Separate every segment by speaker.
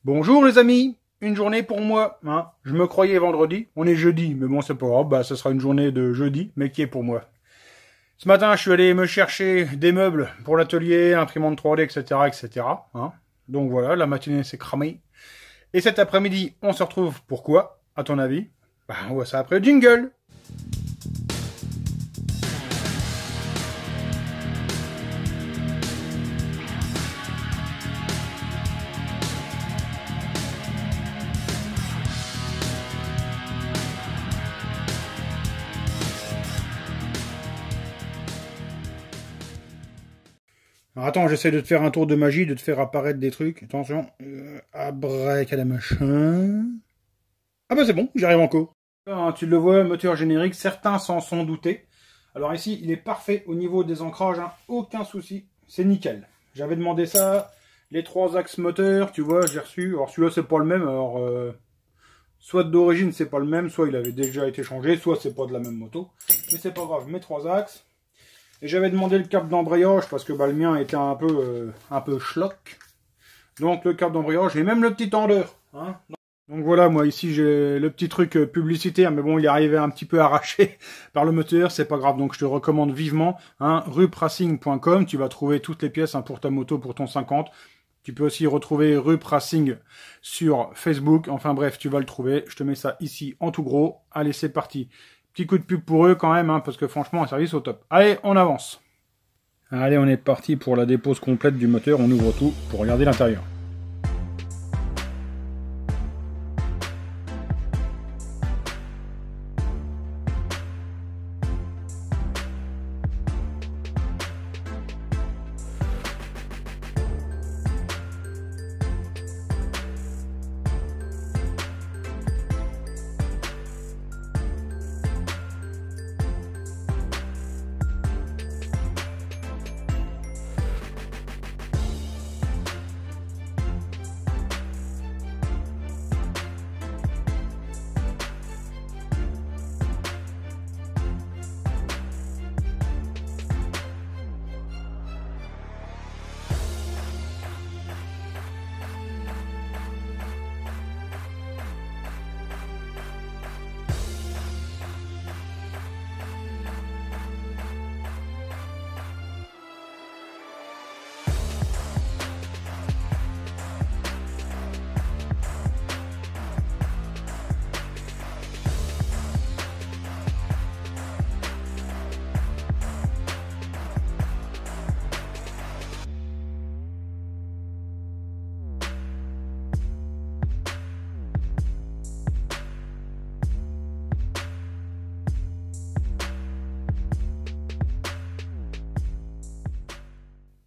Speaker 1: Bonjour les amis, une journée pour moi, hein. Je me croyais vendredi, on est jeudi, mais bon c'est pas grave, bah ça sera une journée de jeudi, mais qui est pour moi. Ce matin je suis allé me chercher des meubles pour l'atelier, imprimante 3D, etc. etc. Hein. Donc voilà, la matinée s'est cramée. Et cet après-midi, on se retrouve pour quoi, à ton avis? Bah on voit ça après le jingle. Alors attends, j'essaie de te faire un tour de magie, de te faire apparaître des trucs. Attention, abracadabra. Ah bah c'est bon, j'y arrive encore. Tu le vois, moteur générique, certains s'en sont doutés. Alors ici, il est parfait au niveau des ancrages, hein, aucun souci, c'est nickel. J'avais demandé ça, les 3 axes moteurs, tu vois, j'ai reçu. Alors celui-là, c'est pas le même, alors soit d'origine, c'est pas le même, soit il avait déjà été changé, soit c'est pas de la même moto. Mais c'est pas grave, mes 3 axes. Et j'avais demandé le câble d'embrayage parce que bah, le mien était un peu schlock. Donc le câble d'embrayage et même le petit tendeur. Hein. Donc voilà, moi ici j'ai le petit truc publicitaire, mais bon il est arrivé un petit peu arraché par le moteur, c'est pas grave, donc je te recommande vivement, hein, rupracing.com, tu vas trouver toutes les pièces, hein, pour ta moto, pour ton 50. Tu peux aussi retrouver Rup Racing sur Facebook, enfin bref, tu vas le trouver, je te mets ça ici en tout gros. Allez, c'est parti. Petit coup de pub pour eux quand même, hein, parce que franchement, un service au top. Allez, on avance. Allez, on est parti pour la dépose complète du moteur, on ouvre tout pour regarder l'intérieur.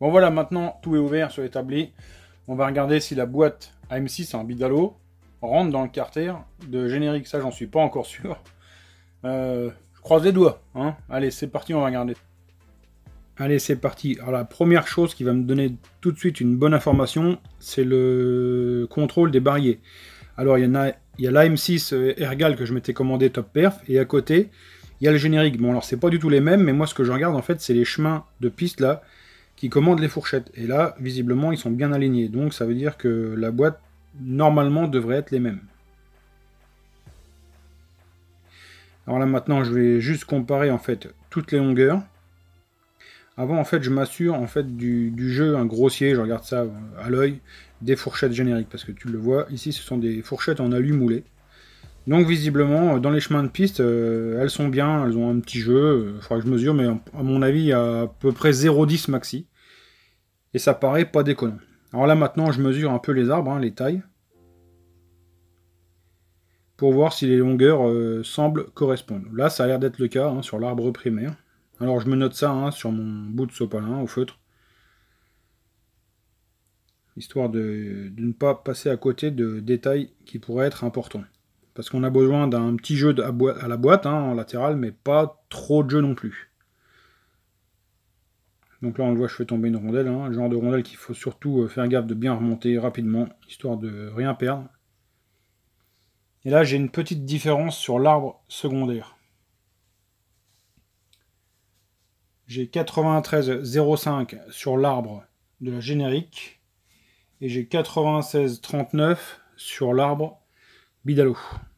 Speaker 1: Bon voilà, maintenant tout est ouvert sur l'établi. On va regarder si la boîte AM6 en bidalo rentre dans le carter de générique. Ça, j'en suis pas encore sûr. Je croise les doigts. Hein. Allez, c'est parti, on va regarder. Allez, c'est parti. Alors la première chose qui va me donner tout de suite une bonne information, c'est le contrôle des barillet. Alors il y a l'AM6 Ergal que je m'étais commandé top perf, et à côté, il y a le générique. Bon alors c'est pas du tout les mêmes, mais moi ce que je regarde en fait, c'est les chemins de piste là, qui commandent les fourchettes. Et là, visiblement, ils sont bien alignés. Donc ça veut dire que la boîte, normalement, devrait être les mêmes. Alors là, maintenant, je vais juste comparer, en fait, toutes les longueurs. Avant, en fait, je m'assure, en fait, du jeu, un grossier, je regarde ça à l'œil, des fourchettes génériques. Parce que tu le vois, ici, ce sont des fourchettes en alu moulé. Donc, visiblement, dans les chemins de piste, elles sont bien, elles ont un petit jeu. Il faudra que je mesure, mais à mon avis, il y a à peu près 0,10 maxi. Et ça paraît pas déconnant. Alors là, maintenant, je mesure un peu les arbres, hein, les tailles. Pour voir si les longueurs semblent correspondre. Là, ça a l'air d'être le cas, hein, sur l'arbre primaire. Alors, je me note ça, hein, sur mon bout de sopalin, au feutre. Histoire de ne pas passer à côté de détails qui pourraient être importants. Parce qu'on a besoin d'un petit jeu à la boîte, hein, en latéral, mais pas trop de jeu non plus. Donc là, on le voit, je fais tomber une rondelle, hein, le genre de rondelle qu'il faut surtout faire gaffe de bien remonter rapidement, histoire de rien perdre. Et là, j'ai une petite différence sur l'arbre secondaire. J'ai 93,05 sur l'arbre de la générique, et j'ai 96,39 sur l'arbre Bidalo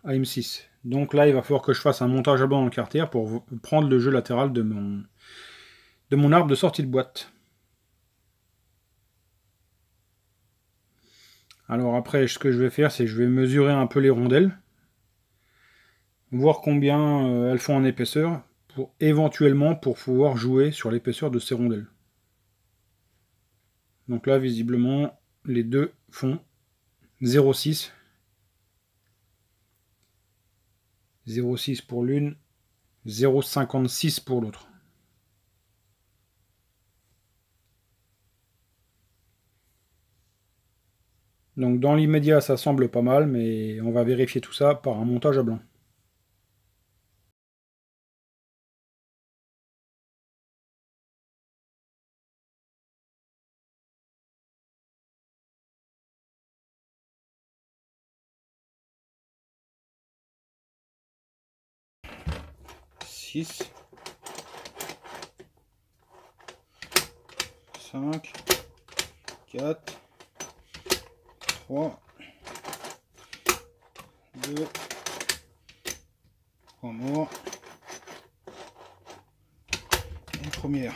Speaker 1: AM6. Donc là, il va falloir que je fasse un montage à blanc dans le carter pour prendre le jeu latéral de mon arbre de sortie de boîte. Alors après, ce que je vais faire, c'est que je vais mesurer un peu les rondelles, voir combien elles font en épaisseur, pour éventuellement pour pouvoir jouer sur l'épaisseur de ces rondelles. Donc là, visiblement, les deux font 0,6. 0,6 pour l'une, 0,56 pour l'autre. Donc dans l'immédiat, ça semble pas mal, mais on va vérifier tout ça par un montage à blanc. Six, 5, 4, 3, 2, 3 morts, une première.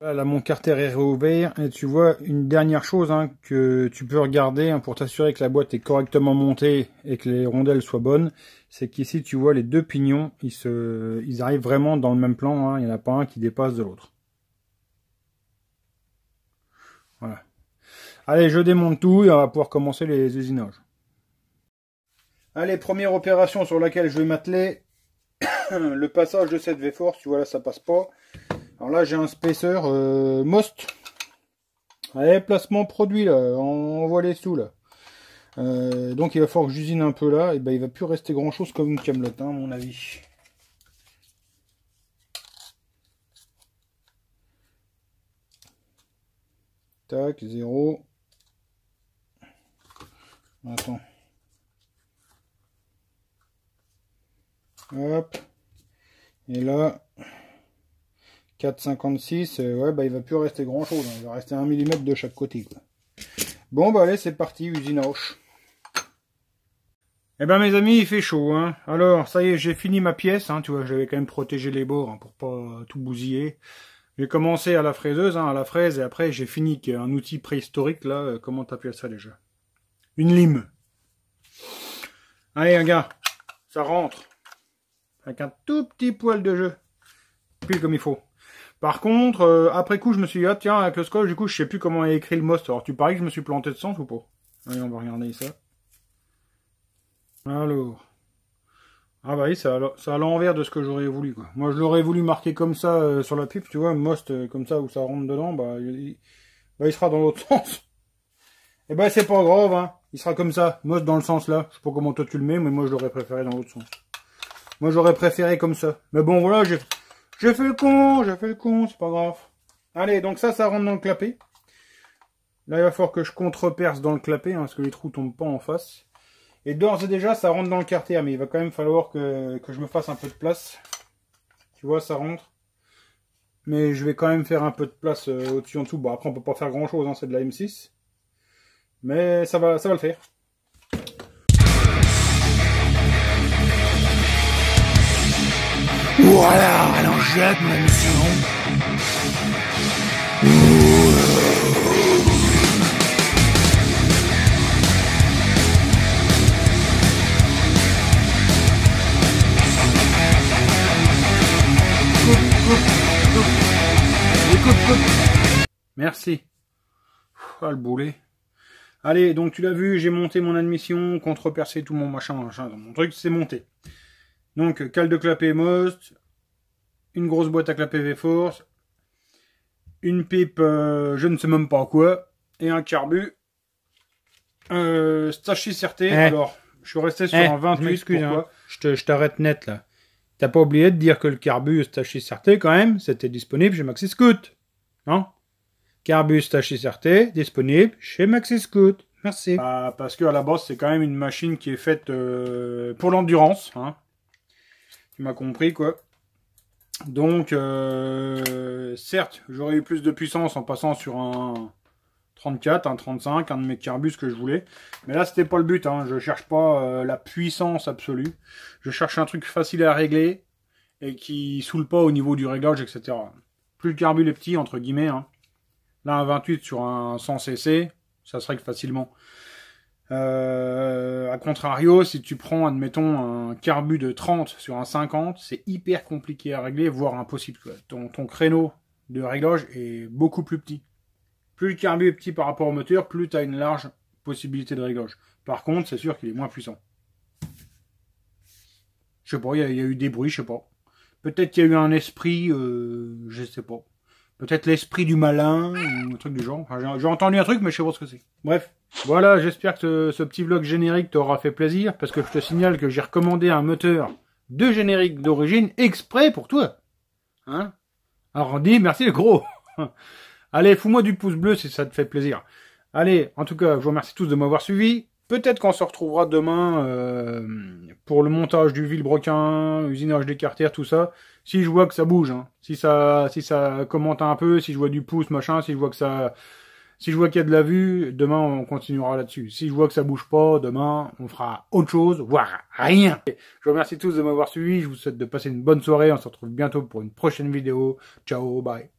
Speaker 1: Là, mon carter est réouvert et tu vois une dernière chose que tu peux regarder pour t'assurer que la boîte est correctement montée et que les rondelles soient bonnes, c'est qu'ici tu vois les deux pignons, ils arrivent vraiment dans le même plan, il n'y en a pas un qui dépasse de l'autre. Voilà. Allez, je démonte tout et on va pouvoir commencer les usinages. Allez, première opération sur laquelle je vais m'atteler, le passage de cette V-Force, tu vois là ça passe pas. Alors là j'ai un spacer Most. Allez, placement produit là, on voit les sous là. Donc il va falloir que j'usine un peu là, et ben il va plus rester grand chose comme une camelote à mon avis. Tac, 0. Attends. Hop. Et là 4,56, ouais, bah il va plus rester grand chose, il va rester 1 mm de chaque côté, quoi. Bon, bah allez, c'est parti, usinage. Eh ben mes amis, il fait chaud, Alors, ça y est, j'ai fini ma pièce, tu vois, j'avais quand même protégé les bords pour pas tout bousiller. J'ai commencé à la fraiseuse, à la fraise, et après j'ai fini avec un outil préhistorique, là, comment t'appelles ça déjà? Une lime. Allez, regarde, ça rentre. Avec un tout petit poil de jeu. Pile comme il faut. Par contre, après coup, je me suis dit, ah tiens, avec le scotch, du coup, je sais plus comment est écrit le Most. Alors, tu paries que je me suis planté de sens ou pas? Allez, on va regarder ça. Alors. Ah bah oui, c'est à l'envers de ce que j'aurais voulu, quoi. Moi, je l'aurais voulu marquer comme ça sur la pipe, tu vois, Most, comme ça, où ça rentre dedans, bah, il sera dans l'autre sens. Et bah, c'est pas grave, Il sera comme ça, Most dans le sens là. Je sais pas comment toi tu le mets, mais moi, je l'aurais préféré dans l'autre sens. Moi, j'aurais préféré comme ça. Mais bon, voilà, j'ai fait le con, c'est pas grave. Allez, donc ça rentre dans le clapet. Là, il va falloir que je contreperce dans le clapet, parce que les trous tombent pas en face. Et d'ores et déjà, ça rentre dans le carter, mais il va quand même falloir que je me fasse un peu de place. Tu vois, ça rentre. Mais je vais quand même faire un peu de place au-dessus, en dessous. Bon, après, on peut pas faire grand-chose, c'est de la M6. Mais ça va le faire.
Speaker 2: Voilà, alors jette ma mission.
Speaker 1: Merci. Ah, le boulet. Allez, donc tu l'as vu, j'ai monté mon admission, contrepercé tout mon machin, mon truc, c'est monté. Donc, cale de clapet Most, une grosse boîte à clapet V-Force, une pipe, je ne sais même pas quoi, et un carbu. Stachy certé. Alors, je suis resté sur un 28, excuse, je t'arrête net là. T'as pas oublié de dire que le carbu Stachy certé quand même, c'était disponible chez Maxi Scout. Non? Carbu Stachy certé, disponible chez Maxi Scout. Merci. Parce que à la base, c'est quand même une machine qui est faite pour l'endurance. Tu m'as compris, quoi. Donc, certes, j'aurais eu plus de puissance en passant sur un 34, un 35, un de mes carbus que je voulais. Mais là, c'était pas le but. Hein. Je cherche pas la puissance absolue. Je cherche un truc facile à régler et qui saoule pas au niveau du réglage, etc. Plus le carbus est petit, entre guillemets. Hein. Là, un 28 sur un 100 cc, ça se règle facilement. A contrario, si tu prends, admettons, un carbus de 30 sur un 50, c'est hyper compliqué à régler, voire impossible. Ton créneau de réglage est beaucoup plus petit. Plus le carbus est petit par rapport au moteur, plus tu as une large possibilité de réglage. Par contre, c'est sûr qu'il est moins puissant. Je sais pas, il y a eu des bruits, je sais pas. Peut-être qu'il y a eu un esprit, je sais pas. Peut-être l'esprit du malin, ou un truc du genre. Enfin, j'ai entendu un truc, mais je sais pas ce que c'est. Bref, voilà, j'espère que ce petit vlog générique t'aura fait plaisir, parce que je te signale que j'ai recommandé un moteur de générique d'origine exprès pour toi. Hein? Alors on dit merci le gros. Allez, fous-moi du pouce bleu si ça te fait plaisir. Allez, en tout cas, je vous remercie tous de m'avoir suivi. Peut-être qu'on se retrouvera demain pour le montage du vilebrequin, usinage des carters, tout ça. Si je vois que ça bouge, hein. Si ça commente un peu, si je vois du pouce, machin, si je vois qu'il y a de la vue, demain on continuera là-dessus. Si je vois que ça bouge pas, demain on fera autre chose, voire rien. Je vous remercie tous de m'avoir suivi. Je vous souhaite de passer une bonne soirée. On se retrouve bientôt pour une prochaine vidéo. Ciao, bye.